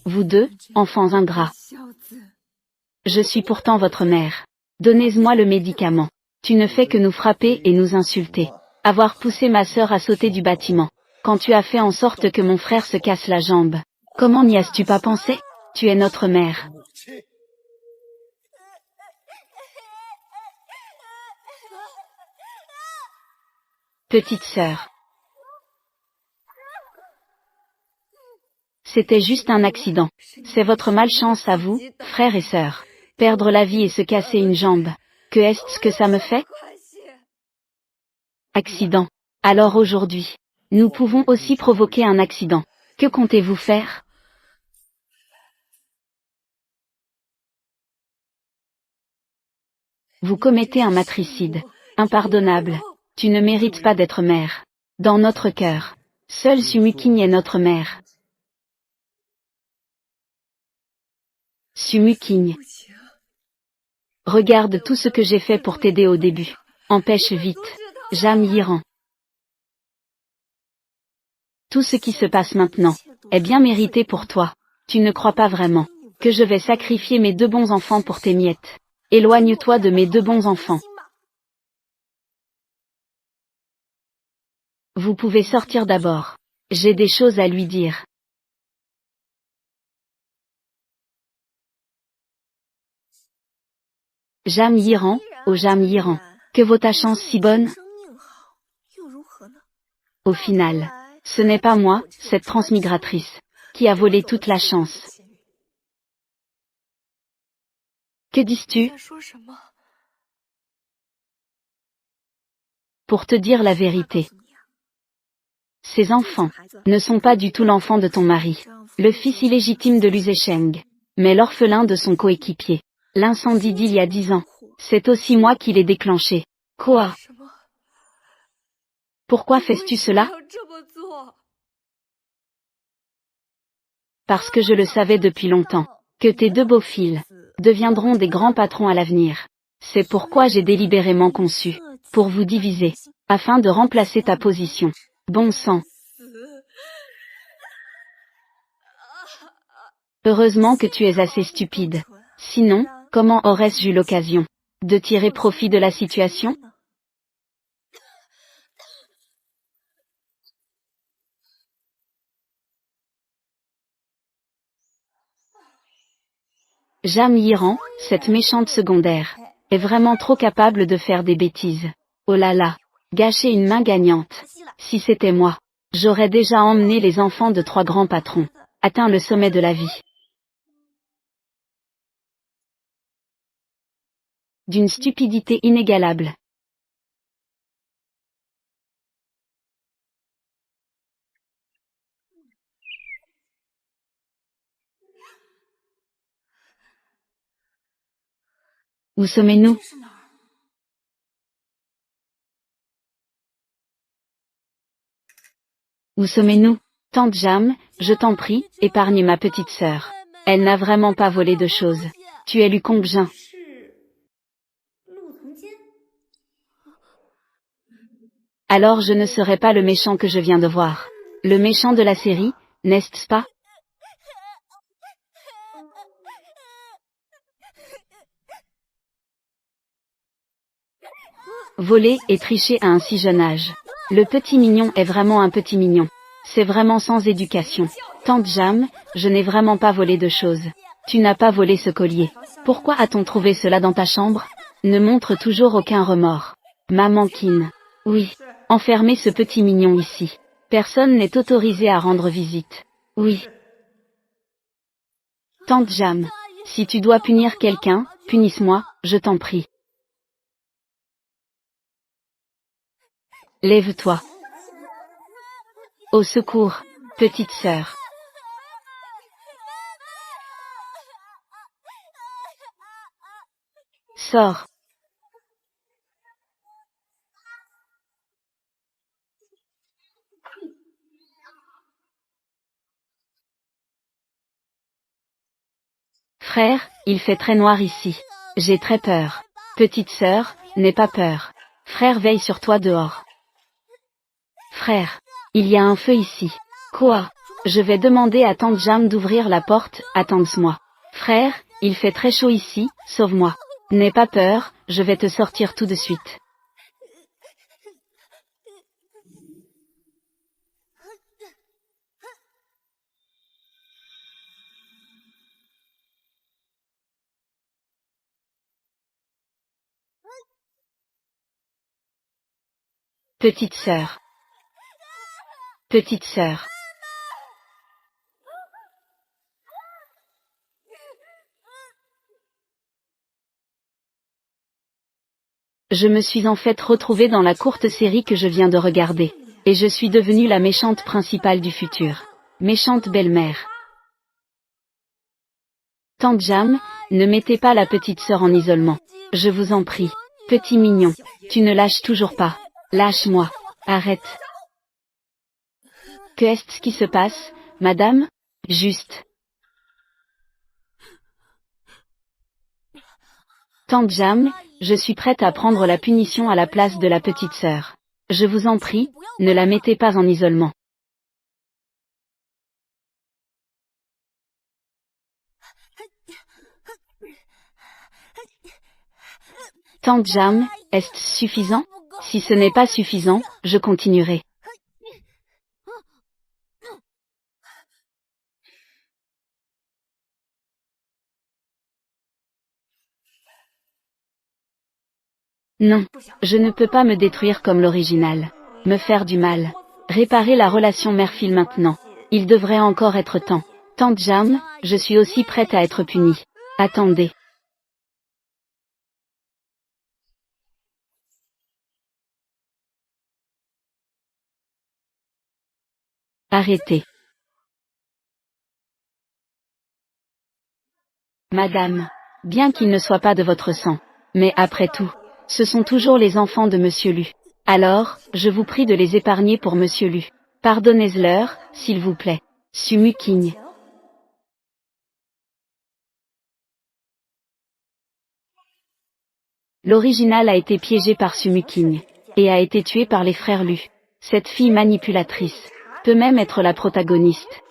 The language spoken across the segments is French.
Vous deux, enfants ingrats. Je suis pourtant votre mère. Donnez-moi le médicament. Tu ne fais que nous frapper et nous insulter. Avoir poussé ma sœur à sauter du bâtiment. Quand tu as fait en sorte que mon frère se casse la jambe. Comment n'y as-tu pas pensé? Tu es notre mère. Petite sœur. C'était juste un accident. C'est votre malchance à vous, frères et sœurs. Perdre la vie et se casser une jambe. Que est-ce que ça me fait? Accident. Alors aujourd'hui, nous pouvons aussi provoquer un accident. Que comptez-vous faire? Vous commettez un matricide. Impardonnable. Tu ne mérites pas d'être mère. Dans notre cœur, seule Sumuking est notre mère. Sumuking. Regarde tout ce que j'ai fait pour t'aider au début. Empêche vite. Jam Yiran. Tout ce qui se passe maintenant est bien mérité pour toi. Tu ne crois pas vraiment que je vais sacrifier mes deux bons enfants pour tes miettes. Éloigne-toi de mes deux bons enfants. Vous pouvez sortir d'abord. J'ai des choses à lui dire. Jam Yiran, oh Jam Yiran, que vaut ta chance si bonne? Au final, ce n'est pas moi, cette transmigratrice, qui a volé toute la chance. Que dis-tu? Pour te dire la vérité, ces enfants ne sont pas du tout l'enfant de ton mari, le fils illégitime de Luzesheng, mais l'orphelin de son coéquipier. L'incendie d'il y a 10 ans, c'est aussi moi qui l'ai déclenché. Quoi? Pourquoi fais-tu cela? Parce que je le savais depuis longtemps, que tes deux beaux fils deviendront des grands patrons à l'avenir. C'est pourquoi j'ai délibérément conçu, pour vous diviser, afin de remplacer ta position. Bon sang. Heureusement que tu es assez stupide. Sinon, comment aurais-je eu l'occasion de tirer profit de la situation? Jam Yiran, cette méchante secondaire, est vraiment trop capable de faire des bêtises. Oh là là, gâcher une main gagnante. Si c'était moi, j'aurais déjà emmené les enfants de 3 grands patrons, atteint le sommet de la vie. D'une stupidité inégalable. Où sommes-nous? Où sommes-nous? Tante Jam, je t'en prie, épargne ma petite sœur. Elle n'a vraiment pas volé de choses. Tu es Lu Kongjin. Alors je ne serai pas le méchant que je viens de voir. Le méchant de la série, n'est-ce pas? Voler et tricher à un si jeune âge. Le petit mignon est vraiment un petit mignon. C'est vraiment sans éducation. Tante Jam, je n'ai vraiment pas volé de choses. Tu n'as pas volé ce collier. Pourquoi a-t-on trouvé cela dans ta chambre? Ne montre toujours aucun remords. Maman Kin. Oui. Enfermez ce petit mignon ici. Personne n'est autorisé à rendre visite. Oui. Tante Jam. Si tu dois punir quelqu'un, punisse-moi, je t'en prie. Lève-toi. Au secours, petite sœur. Sors. Frère, il fait très noir ici. J'ai très peur. Petite sœur, n'aie pas peur. Frère veille sur toi dehors. Frère, il y a un feu ici. Quoi? Je vais demander à tante Jam d'ouvrir la porte, attends-moi. Frère, il fait très chaud ici, sauve-moi. N'aie pas peur, je vais te sortir tout de suite. Petite sœur. Petite sœur. Je me suis en fait retrouvée dans la courte série que je viens de regarder. Et je suis devenue la méchante principale du futur. Méchante belle-mère. Tante Jam, ne mettez pas la petite sœur en isolement. Je vous en prie. Petit mignon, tu ne lâches toujours pas. Lâche-moi. Arrête. Qu'est-ce qui se passe, madame? Juste. Tante Jam, je suis prête à prendre la punition à la place de la petite sœur. Je vous en prie, ne la mettez pas en isolement. Tante Jam, est-ce suffisant? Si ce n'est pas suffisant, je continuerai. Non, je ne peux pas me détruire comme l'original. Me faire du mal. Réparer la relation mère-fille maintenant. Il devrait encore être temps. Tante Jam, je suis aussi prête à être punie. Attendez. Arrêtez. Madame, bien qu'il ne soit pas de votre sang, mais après tout, ce sont toujours les enfants de Monsieur Lu. Alors, je vous prie de les épargner pour Monsieur Lu. Pardonnez-leur, s'il vous plaît. Sumu King. L'original a été piégé par Sumu King, et a été tué par les frères Lu. Cette fille manipulatrice peut même être la protagoniste.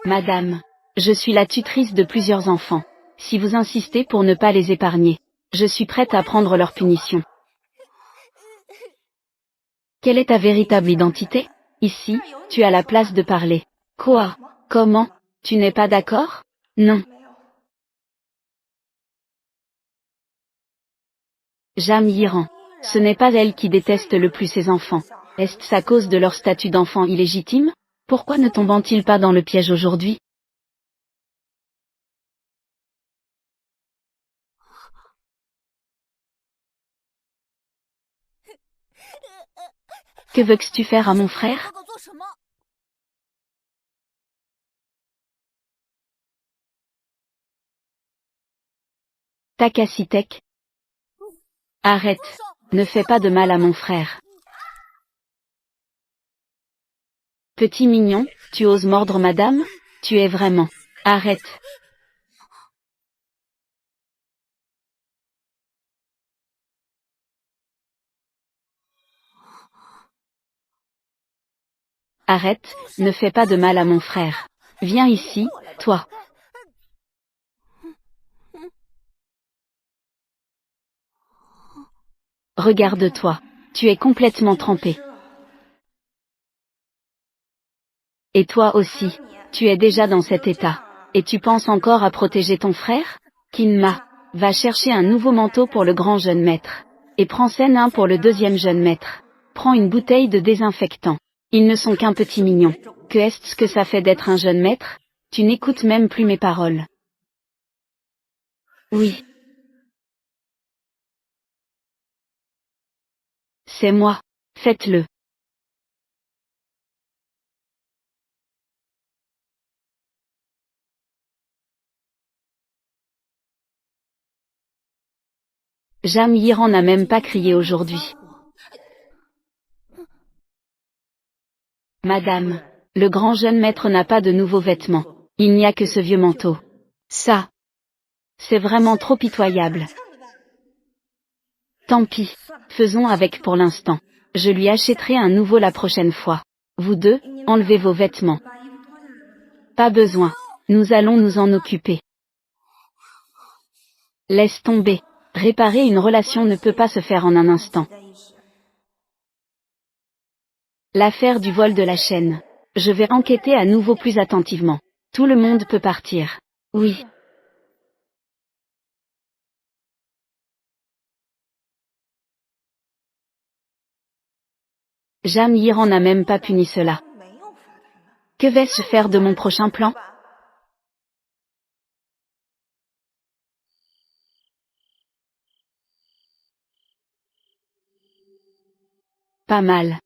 Madame, je suis la tutrice de plusieurs enfants. Si vous insistez pour ne pas les épargner, je suis prête à prendre leur punition. Quelle est ta véritable identité? Ici, tu as la place de parler. Quoi? Comment? Tu n'es pas d'accord? Non. Jam Yiran. Ce n'est pas elle qui déteste le plus ses enfants. Est-ce à cause de leur statut d'enfant illégitime? Pourquoi ne tombant-ils pas dans le piège aujourd'hui? Que veux-tu faire à mon frère? Takasitek. Arrête. Ne fais pas de mal à mon frère. Petit mignon, tu oses mordre madame? Tu es vraiment. Arrête. Arrête, ne fais pas de mal à mon frère. Viens ici, toi. Regarde-toi. Tu es complètement trempé. Et toi aussi. Tu es déjà dans cet état. Et tu penses encore à protéger ton frère? Kinma, va chercher un nouveau manteau pour le grand jeune maître. Et prends scène un pour le deuxième jeune maître. Prends une bouteille de désinfectant. Ils ne sont qu'un petit mignon. Que est-ce que ça fait d'être un jeune maître? Tu n'écoutes même plus mes paroles. Oui. C'est moi. Faites-le. Jam Yiran n'a même pas crié aujourd'hui. Madame, le grand jeune maître n'a pas de nouveaux vêtements. Il n'y a que ce vieux manteau. Ça. C'est vraiment trop pitoyable. Tant pis. Faisons avec pour l'instant. Je lui achèterai un nouveau la prochaine fois. Vous deux, enlevez vos vêtements. Pas besoin. Nous allons nous en occuper. Laisse tomber. Réparer une relation ne peut pas se faire en un instant. L'affaire du vol de la chaîne. Je vais enquêter à nouveau plus attentivement. Tout le monde peut partir. Oui. Jam Yiran n'a même pas puni cela. Que vais-je faire de mon prochain plan? Pas mal.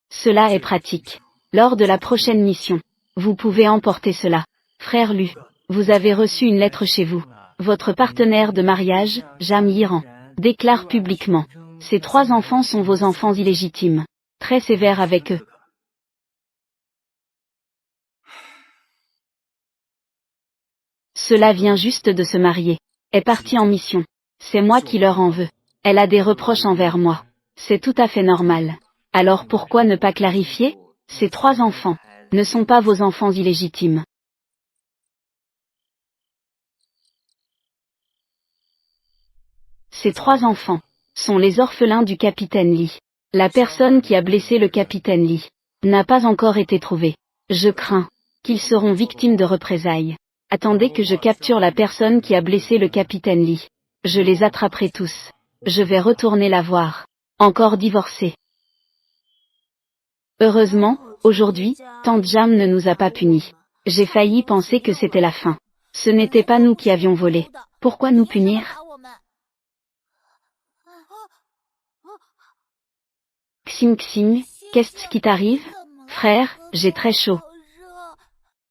Cela est pratique. Lors de la prochaine mission, vous pouvez emporter cela. Frère Lu, vous avez reçu une lettre chez vous. Votre partenaire de mariage, Jam Yiran, déclare publiquement. Ces 3 enfants sont vos enfants illégitimes. Très sévère avec eux. Cela vient juste de se marier. Est partie en mission. C'est moi qui leur en veux. Elle a des reproches envers moi. C'est tout à fait normal. Alors pourquoi ne pas clarifier? Ces 3 enfants ne sont pas vos enfants illégitimes. Ces 3 enfants sont les orphelins du capitaine Lee. La personne qui a blessé le capitaine Lee n'a pas encore été trouvée. Je crains qu'ils seront victimes de représailles. Attendez que je capture la personne qui a blessé le capitaine Lee. Je les attraperai tous. Je vais retourner la voir. Encore divorcée. Heureusement, aujourd'hui, Tante Jam ne nous a pas punis. J'ai failli penser que c'était la fin. Ce n'était pas nous qui avions volé. Pourquoi nous punir? Xing Xing, qu'est-ce qui t'arrive? Frère, j'ai très chaud.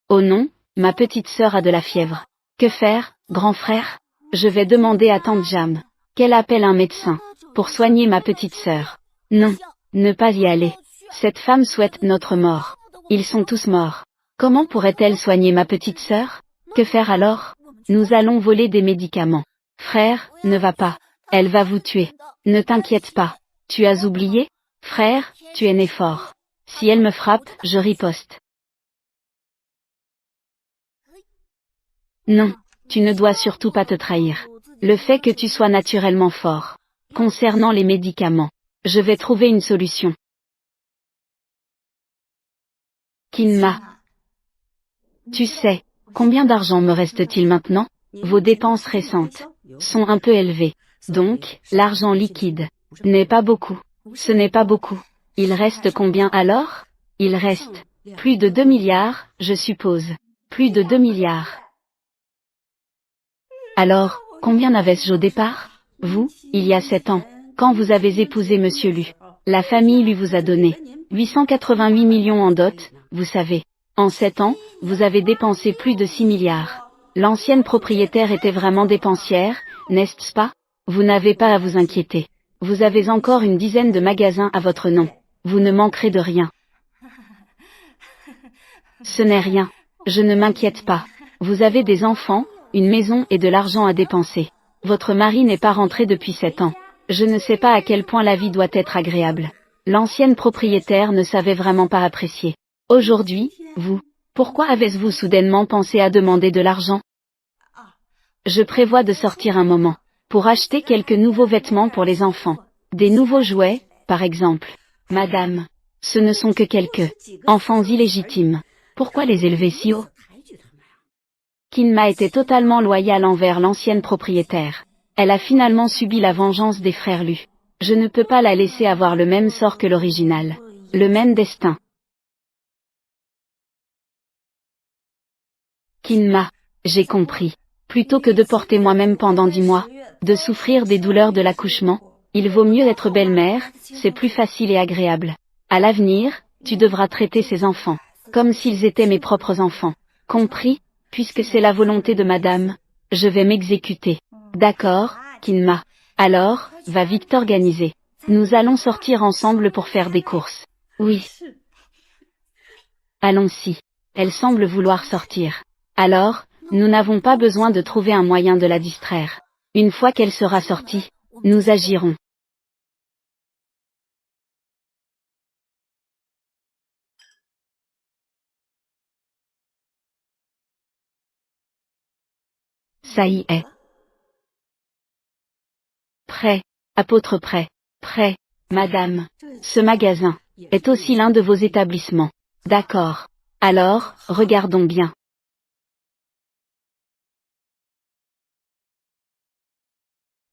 Oh non, ma petite sœur a de la fièvre. Que faire, grand frère? Je vais demander à Tante Jam qu'elle appelle un médecin pour soigner ma petite sœur. Non, ne pas y aller. Cette femme souhaite notre mort. Ils sont tous morts. Comment pourrait-elle soigner ma petite sœur? Que faire alors? Nous allons voler des médicaments. Frère, ne va pas. Elle va vous tuer. Ne t'inquiète pas. Tu as oublié? Frère, tu es né fort. Si elle me frappe, je riposte. Non, tu ne dois surtout pas te trahir. Le fait que tu sois naturellement fort. Concernant les médicaments, je vais trouver une solution. Kinma. Tu sais, combien d'argent me reste-t-il maintenant? Vos dépenses récentes sont un peu élevées. Donc, l'argent liquide n'est pas beaucoup. Ce n'est pas beaucoup. Il reste combien alors? Il reste plus de 2 milliards, je suppose. Plus de 2 milliards. Alors, combien n'avais-je au départ? Vous, il y a 7 ans, quand vous avez épousé Monsieur Lu, la famille lui vous a donné 888 millions en dot, vous savez. En 7 ans, vous avez dépensé plus de 6 milliards. L'ancienne propriétaire était vraiment dépensière, n'est-ce pas? Vous n'avez pas à vous inquiéter. Vous avez encore une dizaine de magasins à votre nom. Vous ne manquerez de rien. Ce n'est rien. Je ne m'inquiète pas. Vous avez des enfants, une maison et de l'argent à dépenser. Votre mari n'est pas rentré depuis 7 ans. Je ne sais pas à quel point la vie doit être agréable. L'ancienne propriétaire ne savait vraiment pas apprécier. Aujourd'hui, vous, pourquoi avez-vous soudainement pensé à demander de l'argent? Je prévois de sortir un moment, pour acheter quelques nouveaux vêtements pour les enfants. Des nouveaux jouets, par exemple. Madame, ce ne sont que quelques enfants illégitimes. Pourquoi les élever si haut? Kinma était totalement loyale envers l'ancienne propriétaire. Elle a finalement subi la vengeance des frères Lu. Je ne peux pas la laisser avoir le même sort que l'original. Le même destin. Kinma, j'ai compris. Plutôt que de porter moi-même pendant 10 mois, de souffrir des douleurs de l'accouchement, il vaut mieux être belle-mère, c'est plus facile et agréable. À l'avenir, tu devras traiter ces enfants comme s'ils étaient mes propres enfants. Compris? Puisque c'est la volonté de madame, je vais m'exécuter. D'accord, Kinma. Alors, va vite t'organiser. Nous allons sortir ensemble pour faire des courses. Oui. Allons-y. Elle semble vouloir sortir. Alors, nous n'avons pas besoin de trouver un moyen de la distraire. Une fois qu'elle sera sortie, nous agirons. Ça y est. Prêt. Apôtre prêt. Prêt. Madame. Ce magasin est aussi l'un de vos établissements. D'accord. Alors, regardons bien.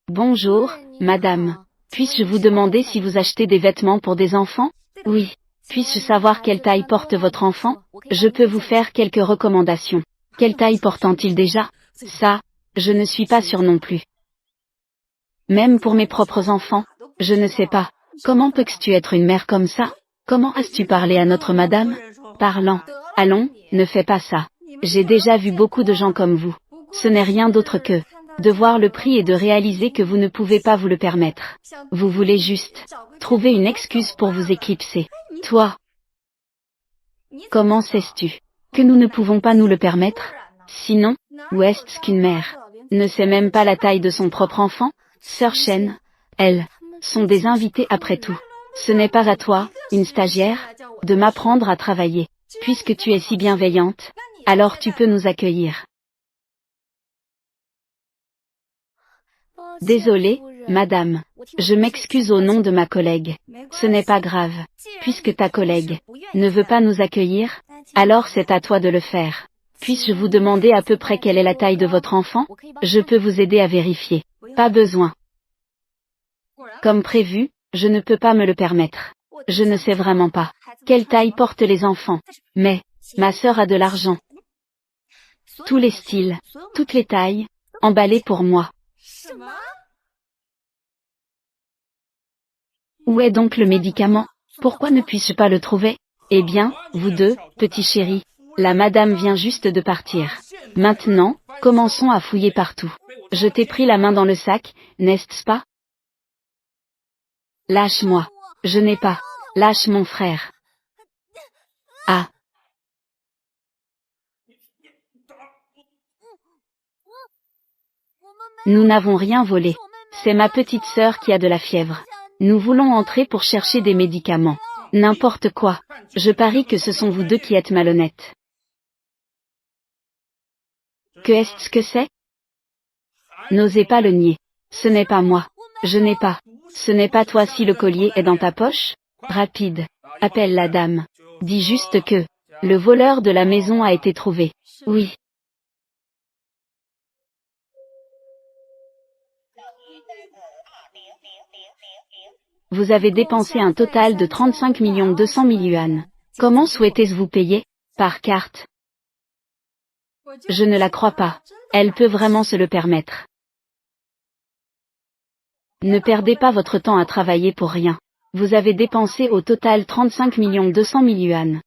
Bonjour, madame. Puis-je vous demander si vous achetez des vêtements pour des enfants? Oui. Puis-je savoir quelle taille porte votre enfant? Je peux vous faire quelques recommandations. Quelle taille portent-ils déjà? Ça, je ne suis pas sûre non plus. Même pour mes propres enfants, je ne sais pas. Comment peux-tu être une mère comme ça? Comment as-tu parlé à notre madame? Parlant. Allons, ne fais pas ça. J'ai déjà vu beaucoup de gens comme vous. Ce n'est rien d'autre que de voir le prix et de réaliser que vous ne pouvez pas vous le permettre. Vous voulez juste trouver une excuse pour vous éclipser. Toi, comment sais-tu que nous ne pouvons pas nous le permettre? Sinon, où est-ce qu'une mère ne sait même pas la taille de son propre enfant? Sœur Chen, elles sont des invités après tout. Ce n'est pas à toi, une stagiaire, de m'apprendre à travailler. Puisque tu es si bienveillante, alors tu peux nous accueillir. Désolée, madame. Je m'excuse au nom de ma collègue. Ce n'est pas grave. Puisque ta collègue ne veut pas nous accueillir, alors c'est à toi de le faire. Puis-je vous demander à peu près quelle est la taille de votre enfant? Je peux vous aider à vérifier. Pas besoin. Comme prévu, je ne peux pas me le permettre. Je ne sais vraiment pas quelle taille portent les enfants. Mais, ma sœur a de l'argent. Tous les styles, toutes les tailles, emballés pour moi. Où est donc le médicament? Pourquoi ne puis-je pas le trouver? Eh bien, vous deux, petits chéris, la madame vient juste de partir. Maintenant, commençons à fouiller partout. Je t'ai pris la main dans le sac, n'est-ce pas? Lâche-moi. Je n'ai pas. Lâche mon frère. Ah. Nous n'avons rien volé. C'est ma petite sœur qui a de la fièvre. Nous voulons entrer pour chercher des médicaments. N'importe quoi. Je parie que ce sont vous deux qui êtes malhonnêtes. Que est-ce que c'est? N'osez pas le nier. Ce n'est pas moi. Je n'ai pas. Ce n'est pas toi si le collier est dans ta poche? Rapide. Appelle la dame. Dis juste que le voleur de la maison a été trouvé. Oui. Vous avez dépensé un total de 35 200 000 yuan. Comment souhaitez-vous payer? Par carte? Je ne la crois pas. Elle peut vraiment se le permettre. Ne perdez pas votre temps à travailler pour rien. Vous avez dépensé au total 35 200 000 yuan.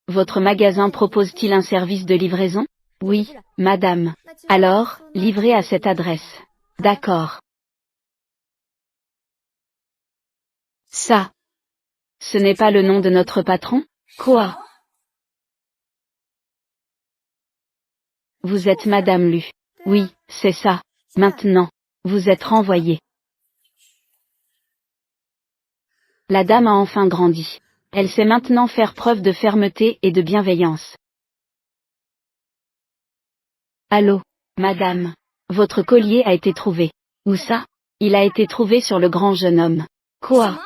Votre magasin propose-t-il un service de livraison? Oui, madame. Alors, livrez à cette adresse. D'accord. Ça. Ce n'est pas le nom de notre patron? Quoi? Vous êtes Madame Lu. Oui, c'est ça. Maintenant, vous êtes renvoyée. La dame a enfin grandi. Elle sait maintenant faire preuve de fermeté et de bienveillance. Allô, madame. Votre collier a été trouvé. Où ça? Il a été trouvé sur le grand jeune homme. Quoi?